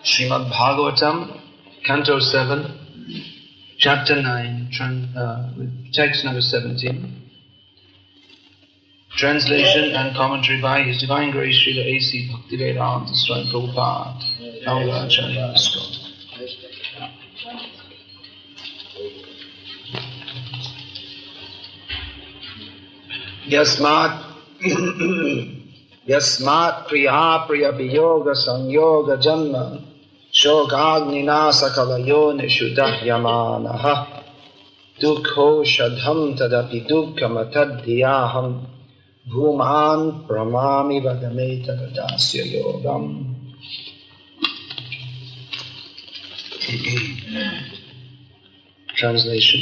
Srimad Bhagavatam, Canto 7, Chapter 9, text number 17. Translation and commentary by His Divine Grace Srila A.C. Bhaktivedanta Swami Prabhupada, Nauracharya Scott. Yasmat priya priya viyoga sanyoga janma shogagnina sakalayo nishudahyamanaha dukho shadham tadapi dukkam atadhyaham bhuman pramami vadameta vadasya yogam. Translation.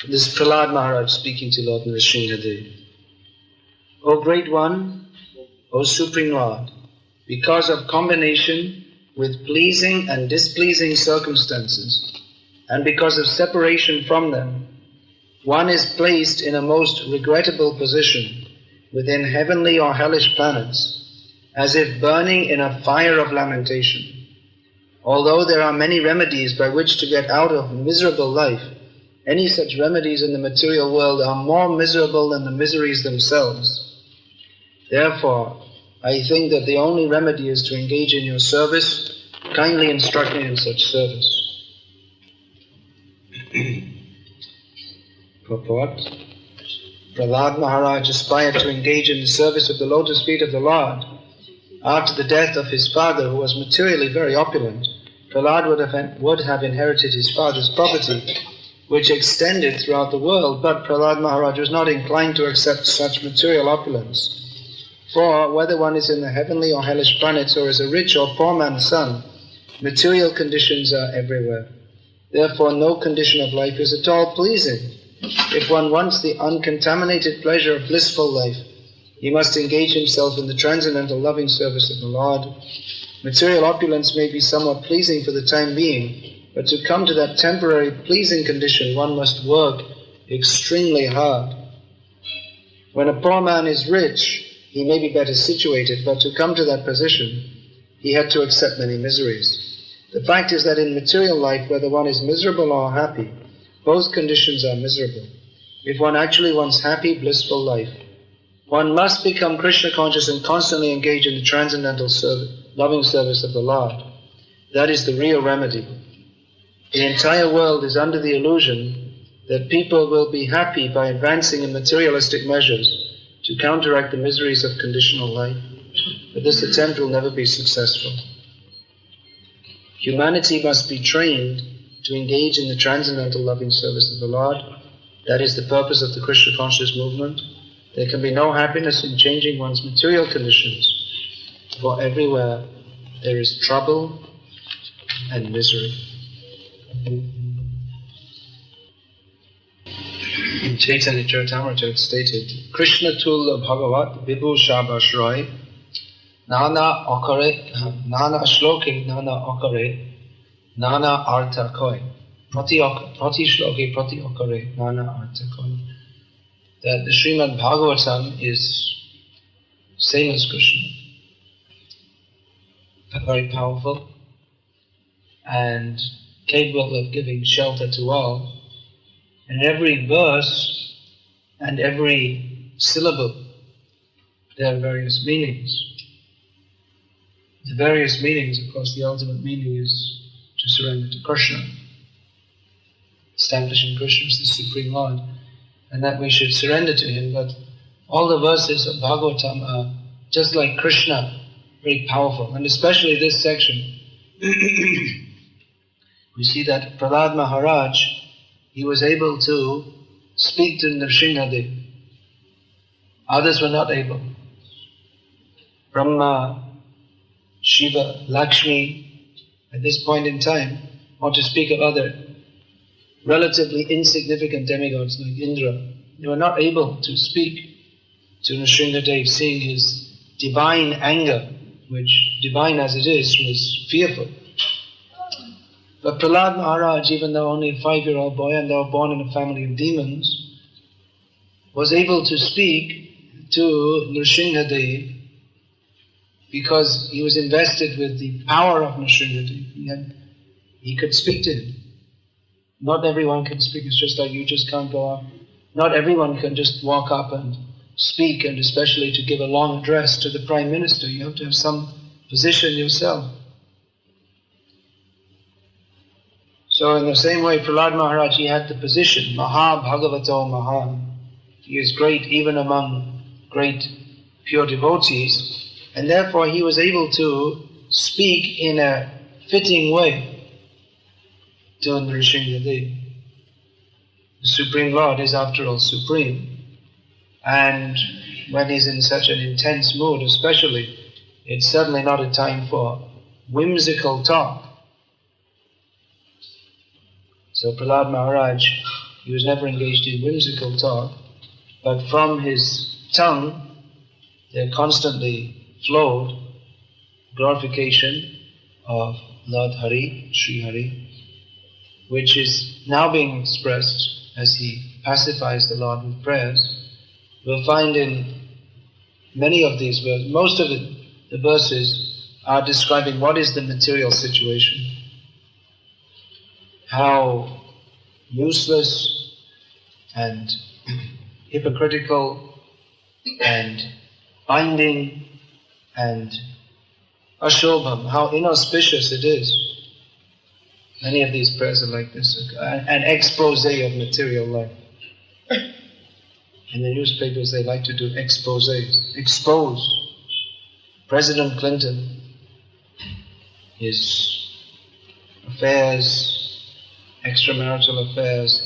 This is Prahlada Maharaja speaking to Lord Nrsimhadev. O Great One, O Supreme Lord, because of combination with pleasing and displeasing circumstances, and because of separation from them, one is placed in a most regrettable position within heavenly or hellish planets, as if burning in a fire of lamentation. Although there are many remedies by which to get out of miserable life, any such remedies in the material world are more miserable than the miseries themselves. Therefore, I think that the only remedy is to engage in your service. Kindly instruct me in such service. Purport. Prahlada Maharaja aspired to engage in the service of the lotus feet of the Lord. After the death of his father, who was materially very opulent, Prahlada would have inherited his father's property, which extended throughout the world, but Prahlada Maharaja was not inclined to accept such material opulence. For whether one is in the heavenly or hellish planets, or is a rich or poor man's son, material conditions are everywhere. Therefore no condition of life is at all pleasing. If one wants the uncontaminated pleasure of blissful life, he must engage himself in the transcendental loving service of the Lord. Material opulence may be somewhat pleasing for the time being, but to come to that temporary pleasing condition, one must work extremely hard. When a poor man is rich, he may be better situated, but to come to that position, he had to accept many miseries. The fact is that in material life, whether one is miserable or happy, both conditions are miserable. If one actually wants happy, blissful life, one must become Krishna conscious and constantly engage in the transcendental loving service of the Lord. That is the real remedy. The entire world is under the illusion that people will be happy by advancing in materialistic measures to counteract the miseries of conditional life, but this attempt will never be successful. Humanity must be trained to engage in the transcendental loving service of the Lord. That is the purpose of the Krishna conscious movement. There can be no happiness in changing one's material conditions, for everywhere there is trouble and misery. In Chaitanya Charitamrita it's stated, Krishna Tulla Bhagavat Vibhu Shabashroy Nana Shloke Nana Okare Nana Artha Koi Prati Shloke Prati Okare Nana Artha Koi. That the Srimad Bhagavatam is same as Krishna, very powerful and capable of giving shelter to all. In every verse and every syllable, there are various meanings. The various meanings, of course, the ultimate meaning is to surrender to Krishna, establishing Krishna as the Supreme Lord, and that we should surrender to Him. But all the verses of Bhagavatam are just like Krishna, very powerful, and especially this section. We see that Prahlada Maharaj, he was able to speak to Nrsimhadev. Others were not able. Brahma, Shiva, Lakshmi, at this point in time, or to speak of other relatively insignificant demigods like Indra, they were not able to speak to Nrsimhadev, seeing his divine anger, which, divine as it is, was fearful. But Prahlada Maharaj, even though only a 5-year-old boy and though born in a family of demons, was able to speak to Nrsimhadev because he was invested with the power of Nrsimhadev. He could speak to him. Not everyone can speak, it's just like you just can't go up. Not everyone can just walk up and speak, and especially to give a long address to the Prime Minister. You have to have some position yourself. So in the same way, Prahlada Maharaj, he had the position, Maha Bhagavato Mahan. He is great even among great pure devotees, and therefore he was able to speak in a fitting way to Nrsimhadev. The Supreme Lord is after all supreme, and when he's in such an intense mood especially, it's certainly not a time for whimsical talk. So Prahlada Maharaj, he was never engaged in whimsical talk, but from his tongue there constantly flowed glorification of Lord Hari, Sri Hari, which is now being expressed as he pacifies the Lord with prayers. We'll find in many of these verses, most of the verses are describing what is the material situation, how useless and hypocritical and binding and ashobham, how inauspicious it is. Many of these prayers are like this, an expose of material life. In the newspapers they like to do exposés. Expose President Clinton, his affairs, extramarital affairs,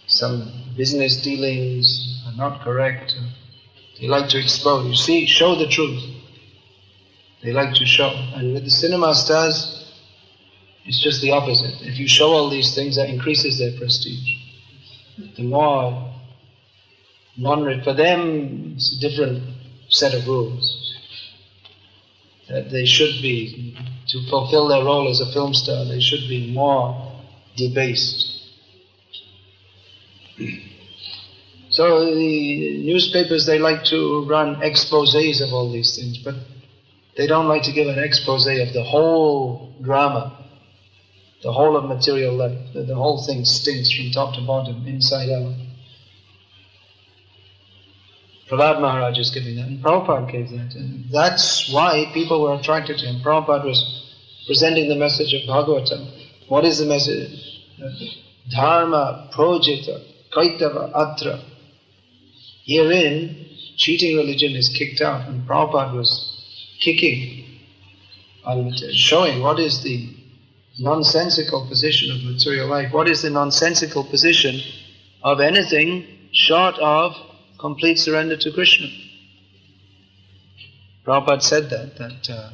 some business dealings are not correct. They like to expose. You see, show the truth. They like to show. And with the cinema stars, it's just the opposite. If you show all these things, that increases their prestige. The more for them, it's a different set of rules. That they should be, to fulfill their role as a film star, they should be more debased. So the newspapers, they like to run exposés of all these things, but they don't like to give an exposé of the whole drama, the whole of material life. The whole thing stinks from top to bottom, inside out. Prahlada Maharaj is giving that, and Prabhupada gave that. And that's why people were attracted to him. Prabhupada was presenting the message of Bhagavatam. What is the message? Dharma projita kaitava atra. Herein, cheating religion is kicked out, and Prabhupada was kicking and showing what is the nonsensical position of material life, what is the nonsensical position of anything short of complete surrender to Krishna. Prabhupada said that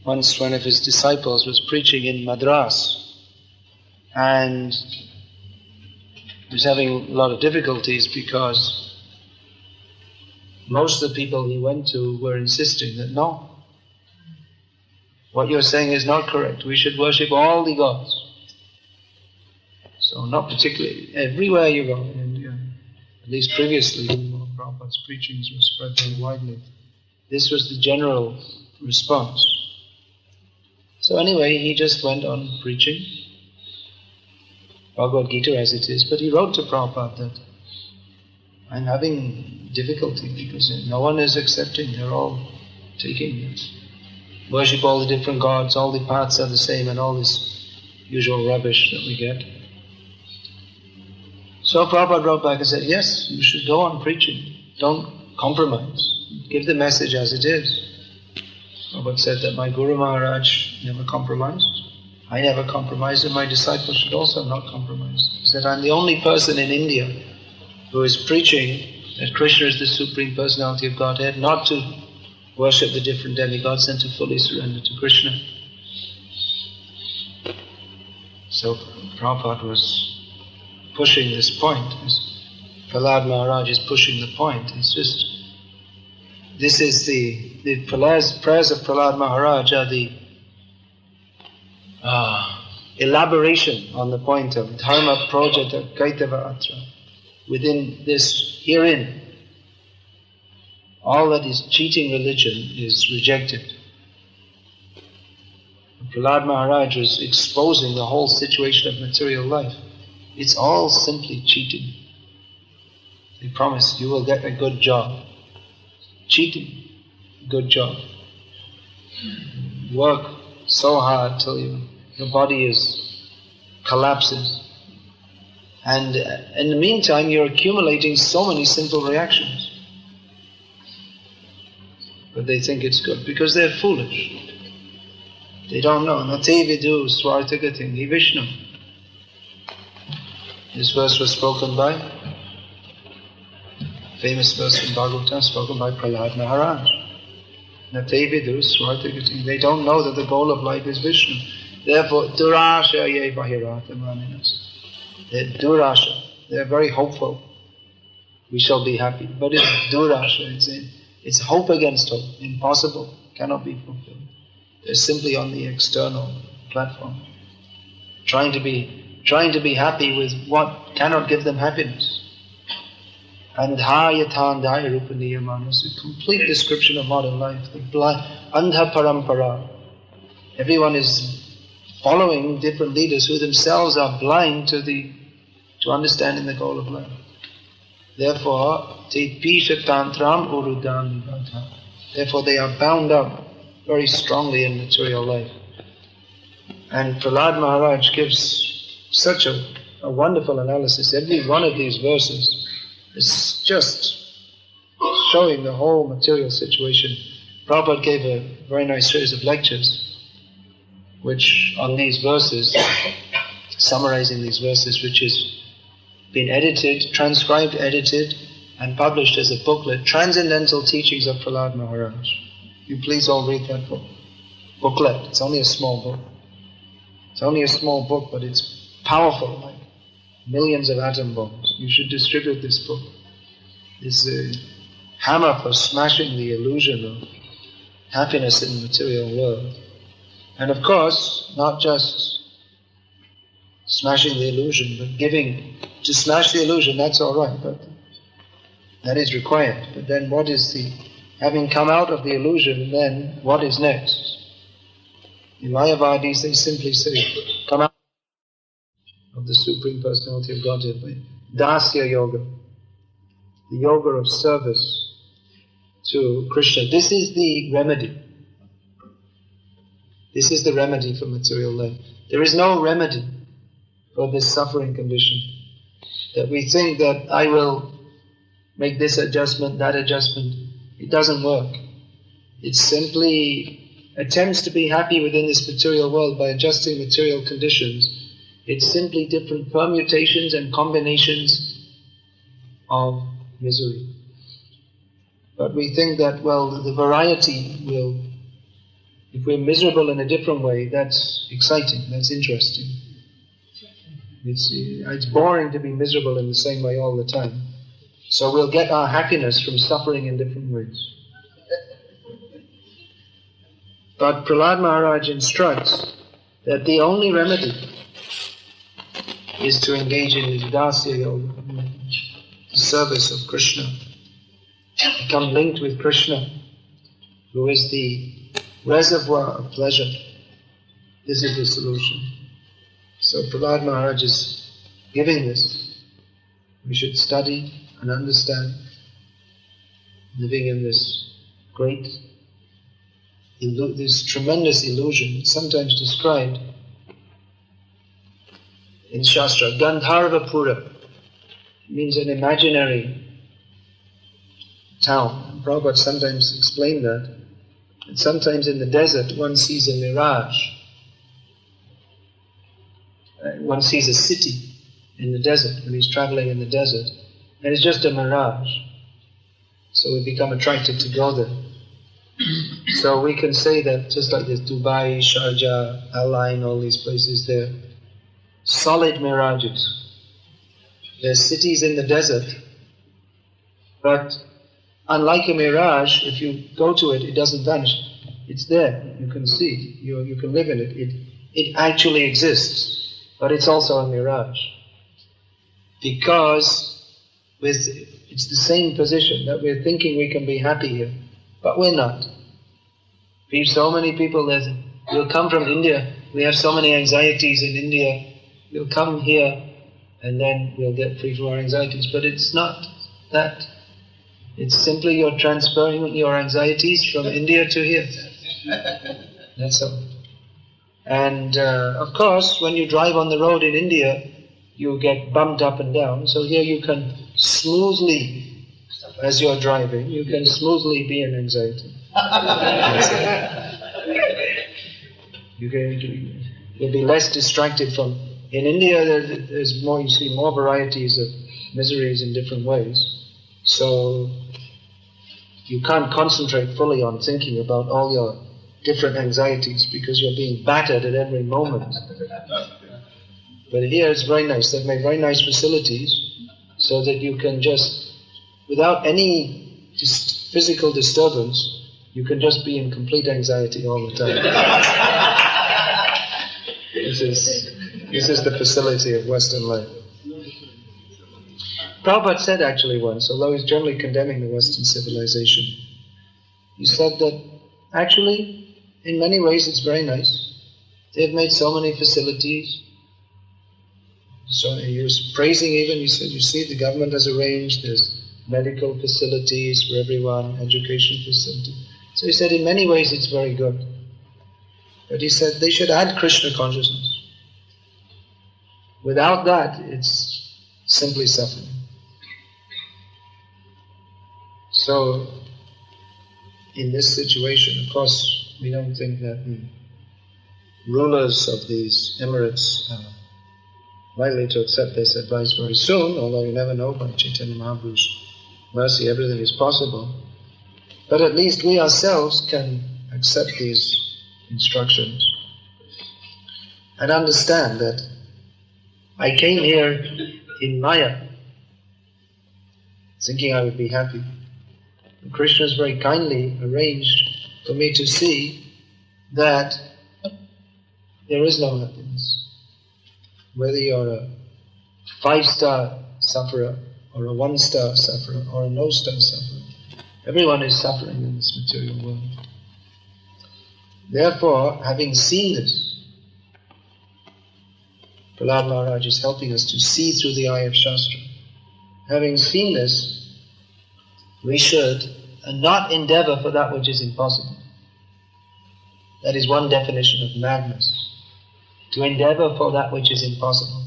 once one of his disciples was preaching in Madras and he was having a lot of difficulties because most of the people he went to were insisting that no, what you're saying is not correct. We should worship all the gods. So not particularly, everywhere you go in India, at least previously, Prabhupada's preachings were spread very widely. This was the general response. So anyway, he just went on preaching Bhagavad Gita as it is, but he wrote to Prabhupada that I'm having difficulty because no one is accepting, they're all taking it. Worship all the different gods, all the paths are the same, and all this usual rubbish that we get. So Prabhupada wrote back and said, yes, you should go on preaching. Don't compromise. Give the message as it is. Prabhupada said that my Guru Maharaj never compromised. I never compromised, and my disciples should also not compromise. He said, I'm the only person in India who is preaching that Krishna is the Supreme Personality of Godhead, not to worship the different demigods and to fully surrender to Krishna. So Prabhupada was pushing this point. Prahlada Maharaj is pushing the point. It's just, this is the prayers of Prahlada Maharaj are the elaboration on the point of Dharma Projata Kaitava Atra. Within this, herein, all that is cheating religion is rejected. Prahlada Maharaja is exposing the whole situation of material life. It's all simply cheating. They promise you will get a good job. Cheating, good job. Work so hard till your body collapses. And in the meantime, you're accumulating so many simple reactions. But they think it's good because they're foolish. They don't know. Nate vidu swartagating Vishnu. This verse was spoken by, famous verse in Bhagavatam, spoken by Prahlada Maharaja. Nate vidu swartagating. They don't know that the goal of life is Vishnu. Therefore, durasha ye bahirata maninas. They're durasha. They're very hopeful. We shall be happy. But it's durasha. It's hope against hope. Impossible. Cannot be fulfilled. They're simply on the external platform, trying to be happy with what cannot give them happiness. Andha yathandaya rupaniya manas, a complete description of modern life. The andha parampara. Everyone is following different leaders who themselves are blind to understanding the goal of life. Therefore, te pisha tantram urudam nivadha. Therefore, they are bound up very strongly in material life. And Prahlada Maharaj gives such a wonderful analysis. Every one of these verses is just showing the whole material situation. Prabhupada gave a very nice series of lectures which on these verses, summarizing these verses, which has been edited, transcribed, edited and published as a booklet, Transcendental Teachings of Prahlada Maharaj. You please all read that booklet. It's only a small book. It's only a small book, but it's powerful, like millions of atom bombs. You should distribute this book. It's a hammer for smashing the illusion of happiness in the material world. And of course, not just smashing the illusion, but to smash the illusion, that's all right, but that is required. But then what is having come out of the illusion, then what is next? The Mayavadis, they simply say, come out of the Supreme Personality of Godhead by Dasya Yoga, the yoga of service to Krishna. This is the remedy. This is the remedy for material life. There is no remedy for this suffering condition. That we think that I will make this adjustment, that adjustment. It doesn't work. It simply attempts to be happy within this material world by adjusting material conditions. It's simply different permutations and combinations of misery. But we think that, well, the variety will, if we're miserable in a different way, that's exciting, that's interesting. It's boring to be miserable in the same way all the time. So we'll get our happiness from suffering in different ways. But Prahlada Maharaj instructs that the only remedy is to engage in this Dasya Yoga, the service of Krishna. Become linked with Krishna, who is the reservoir of pleasure. This is the solution. So Prahlada Maharaj is giving this. We should study and understand, living in this this tremendous illusion, sometimes described in Shastra, Gandharva Pura. It means an imaginary town. And Prabhupada sometimes explained that. And sometimes in the desert one sees a mirage. One sees a city in the desert when he's traveling in the desert. And it's just a mirage. So we become attracted to go there. So we can say that just like this Dubai, Sharjah, Al Ain, all these places, they're solid mirages. They're cities in the desert. But unlike a mirage, if you go to it, it doesn't vanish. It's there. You can see. You can live in it. It actually exists. But it's also a mirage. Because It's the same position, that we're thinking we can be happy here, but we're not. So many people will come from India, we have so many anxieties in India, we'll come here and then we'll get free from our anxieties, but it's not that. It's simply you're transferring your anxieties from India to here. That's all. And of course, when you drive on the road in India, you get bumped up and down. So here you can smoothly, as you're driving, you can smoothly be in anxiety. You'll be less distracted from. In India, there's more. You see more varieties of miseries in different ways. So you can't concentrate fully on thinking about all your different anxieties because you're being battered at every moment. But here it's very nice. They've made very nice facilities so that you can just, without any physical disturbance, you can just be in complete anxiety all the time. This is the facility of Western life. Prabhupada said actually once, although he's generally condemning the Western civilization, he said that actually, in many ways it's very nice. They've made so many facilities. So he was praising even, he said, you see, the government has arranged, there's medical facilities for everyone, education facilities. So he said, in many ways it's very good. But he said, they should add Krishna consciousness. Without that, it's simply suffering. So, in this situation, of course, we don't think that the rulers of these emirates are likely to accept this advice very soon, although you never know, by Chaitanya Mahaprabhu's mercy everything is possible. But at least we ourselves can accept these instructions and understand that I came here in Maya thinking I would be happy. And Krishna has very kindly arranged for me to see that there is no happiness. Whether you're a 5-star sufferer or a 1-star sufferer or a no-star sufferer, everyone is suffering in this material world. Therefore, having seen this, Prahlada Maharaja is helping us to see through the eye of Shastra. Having seen this, we should not endeavor for that which is impossible. That is one definition of madness. To endeavor for that which is impossible.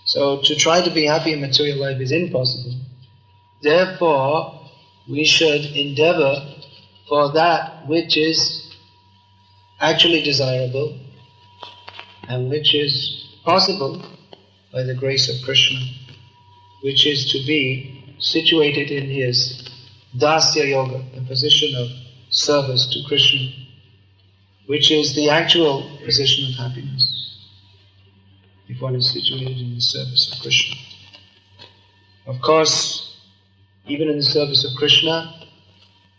So to try to be happy in material life is impossible. Therefore, we should endeavor for that which is actually desirable and which is possible by the grace of Krishna, which is to be situated in his Dasya Yoga, the position of service to Krishna, which is the actual position of happiness, if one is situated in the service of Krishna. Of course, even in the service of Krishna,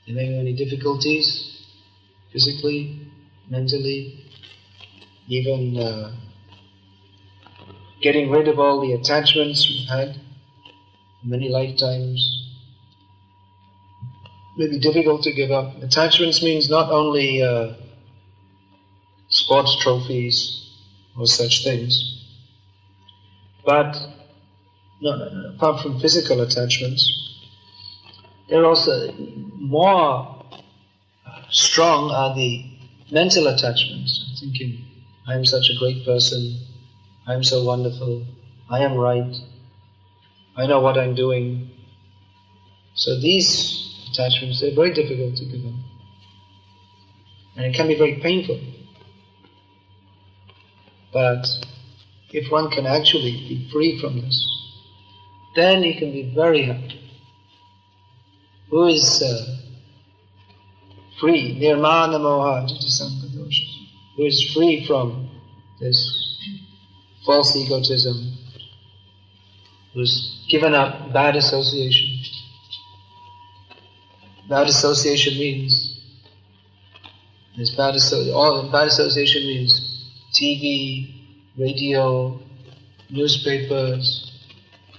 there may be many difficulties, physically, mentally, even getting rid of all the attachments we've had many lifetimes. It may be difficult to give up. Attachments means not only sports trophies or such things, but apart from physical attachments, there are also more strong are the mental attachments. Thinking, I am such a great person, I am so wonderful, I am right, I know what I'm doing. So these attachments, they're very difficult to give up. And it can be very painful. But if one can actually be free from this, then he can be very happy. Who is free? Nirmana moha jitasankha dosha. Who is free from this false egotism, who's given up bad association. Bad association means, bad association means TV, radio, newspapers,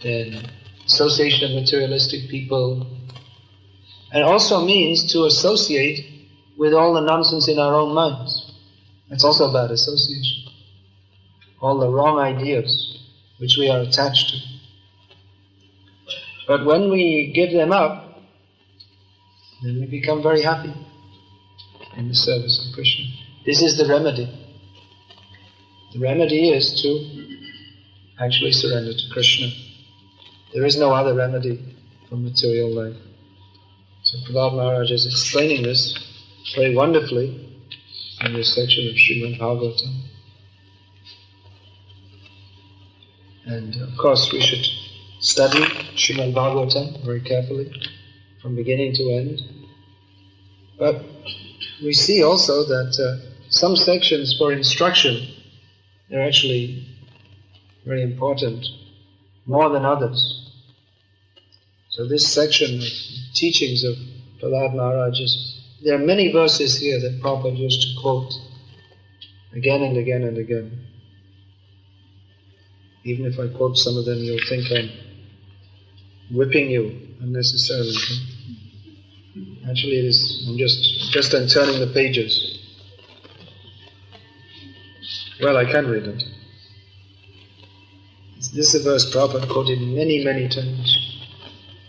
then association of materialistic people, and also means to associate with all the nonsense in our own minds. It's also bad association. All the wrong ideas which we are attached to. But when we give them up, then we become very happy in the service of Krishna. This is the remedy. The remedy is to actually surrender to Krishna. There is no other remedy for material life. So Prahlada Maharaja is explaining this very wonderfully in this section of Srimad Bhagavatam. And of course we should study Srimad Bhagavatam very carefully, from beginning to end. But we see also that some sections for instruction, they're actually very important, more than others. So this section of teachings of Prahlada Maharaja, there are many verses here that Prabhupada used to quote again and again and again. Even if I quote some of them, you'll think I'm whipping you unnecessarily. Actually it is, I'm turning the pages. Well, I can read it. This is a verse Prabhupada quoted many, many times.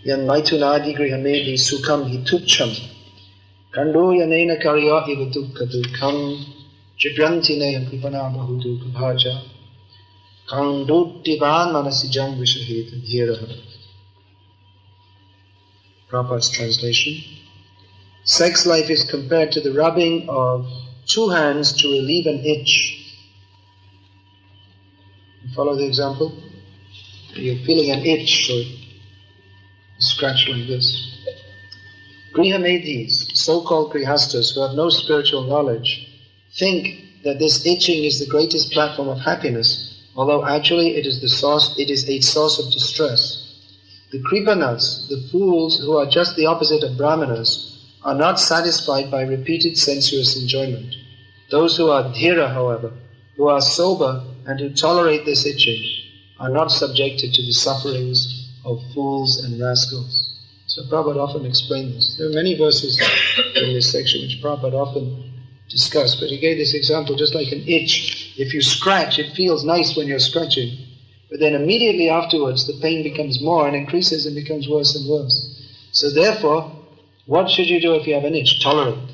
Yan maitunadi grihamedi sukham hitucham kando yanena karya iva dukkha dukkam jibyanti nayam kripana bahudukha bhaja kandudivan manasijam vishaheta dhiraha. Prabhupada's translation. Sex life is compared to the rubbing of two hands to relieve an itch. You follow the example? You're feeling an itch, so scratch like this. Grihamedis, so-called grihastas who have no spiritual knowledge, think that this itching is the greatest platform of happiness, although actually it is a source of distress. The kripanas, the fools who are just the opposite of brahmanas, are not satisfied by repeated sensuous enjoyment. Those who are dhira, however, who are sober and who tolerate this itching, are not subjected to the sufferings of fools and rascals. So Prabhupada often explained this. There are many verses in this section which Prabhupada often discussed, but he gave this example just like an itch. If you scratch, it feels nice when you're scratching, but then immediately afterwards the pain becomes more and increases and becomes worse and worse. So therefore, what should you do if you have an itch? Tolerate.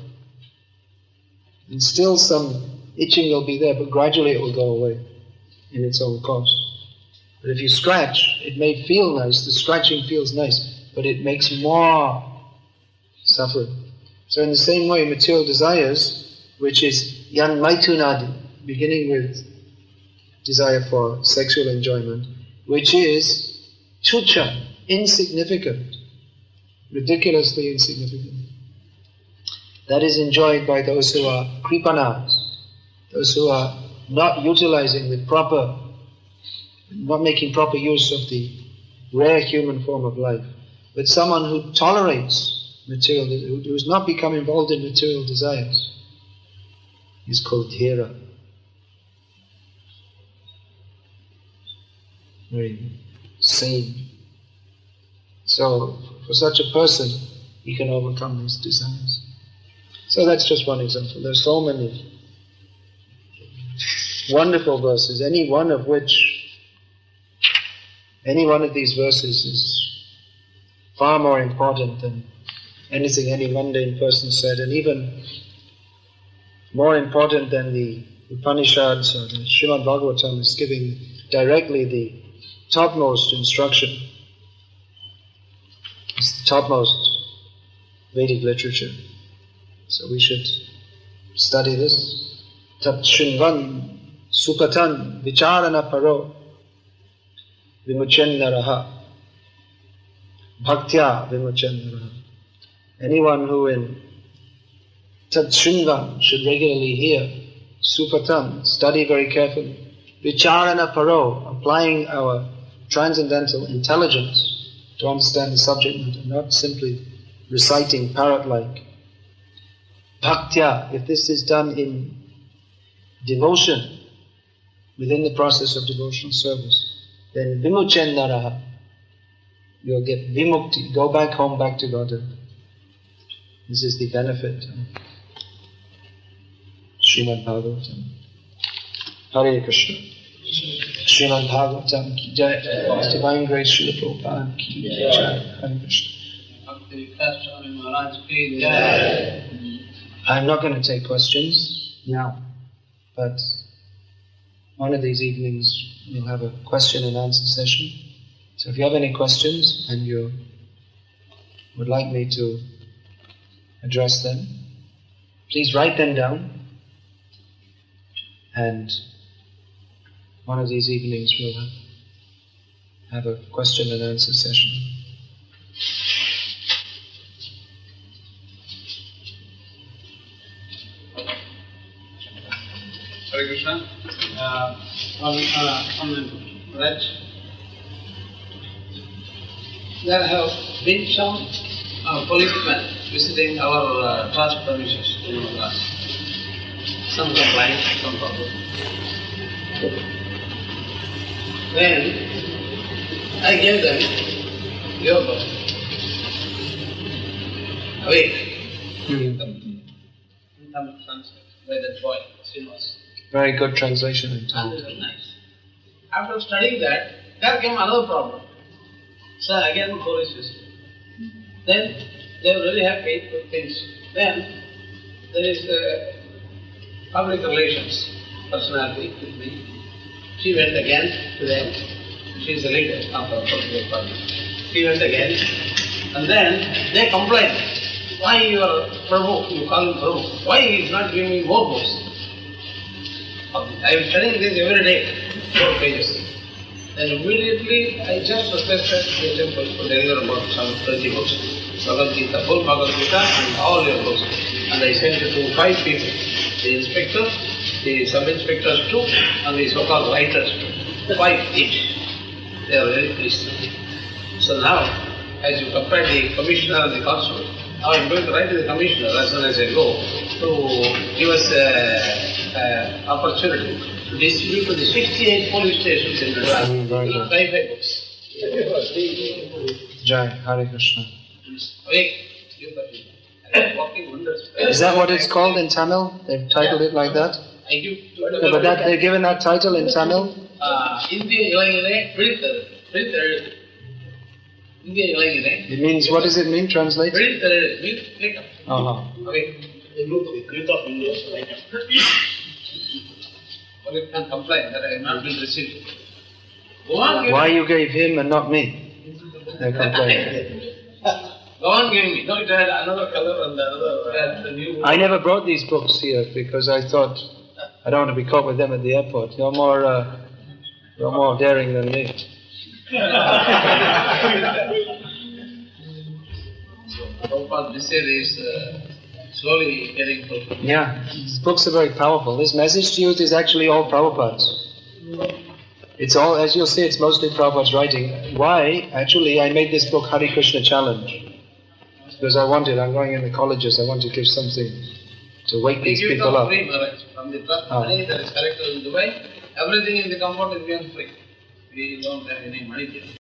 And still some itching will be there, but gradually it will go away in its own course. But if you scratch, it may feel nice, the scratching feels nice, but it makes more suffering. So in the same way, material desires, which is yan maitunadi, beginning with desire for sexual enjoyment, which is tucha, insignificant, ridiculously insignificant. That is enjoyed by those who are kripanas, those who are not utilizing the proper, not making proper use of the rare human form of life. But someone who tolerates material, who does not become involved in material desires, is called dhira. Very sane. So, for such a person, he can overcome these desires. So that's just one example. There are so many wonderful verses, any one of these verses is far more important than anything any mundane person said, and even more important than the Upanishads or the Srimad Bhagavatam is giving directly the topmost instruction. It's the topmost Vedic literature. So we should study this. Tat Shinvan Sukatan Vicharana Paro Vimuchendaraha Bhaktya Vimuchendaraha. Anyone who in Tat Shinvan should regularly hear Supatan, study very carefully. Vicharana Paro, applying our transcendental intelligence to understand the subject matter, not simply reciting parrot-like. Bhaktya, if this is done in devotion, within the process of devotional service, then vimuchendaraha, you'll get vimukti, go back home, back to Godhead. This is the benefit of Srimad Bhagavatam. Hare Krishna. Srimad Bhagavatam ki jai. His Divine Grace Srila Prabhupada ki jai. Hare Krishna. I'm not going to take questions now, but one of these evenings we'll have a question and answer session. So if you have any questions and you would like me to address them, please write them down, and one of these evenings we'll have a question and answer session. Hare Krishna. On Raj, there have been some policemen visiting our class premises in our class. Some complaint, some problem. Then I gave them your book. Awake. Some sunset by that boy, Srinivas. Very good translation in Tamil. Very nice. After studying that, there came another problem. So again police visit. Then they were really happy with things. Then there is public relations personality with me. She went again to them. She is the leader of our political party. She went again, and then they complained. Why your Prabhu, you call him Prabhu, why he is not giving me more books? I am studying this every day, 4 pages. Then immediately I just requested the temple to deliver about some 20 books. Bhagavad Gita, full Bhagavad Gita and all your books. And I sent it to 5 people. The inspector, the sub-inspectors 2, and the so-called writers 2. 5 each. They are very pleased. So now, as you compare the commissioner and the constable, now I am going to write to the commissioner as soon as I go to give us opportunity to distribute to the 68 police stations in the class. 5 books. Jai, Hare Krishna. Awake. Walking wonders. Is that what it's called in Tamil? They've titled it like that? I give No, but they've given that title in Tamil? India Ilangire, Priditharu. India Ilangire. It means, what does it mean, translate? Priditharu means wake up. Awake. The youth of India, wake up. But you can complain that I have not been received. Why you gave him and not me? They complain. Go on giving me. No, it had another color and another had the new. I never brought these books here because I thought I don't want to be caught with them at the airport. You're more daring than me. Prabhupada, this year is slowly getting fulfilled. Yeah, these books are very powerful. This message to you is actually all Prabhupada's. It's all, as you'll see, it's mostly Prabhupada's writing. Why? Actually, I made this book Hare Krishna Challenge. Because I'm going in the colleges, I want to give something to wake these people up. Free, Maharaj. From the trust money that is collected in Dubai, everything in the compound is given free. We don't have any money there.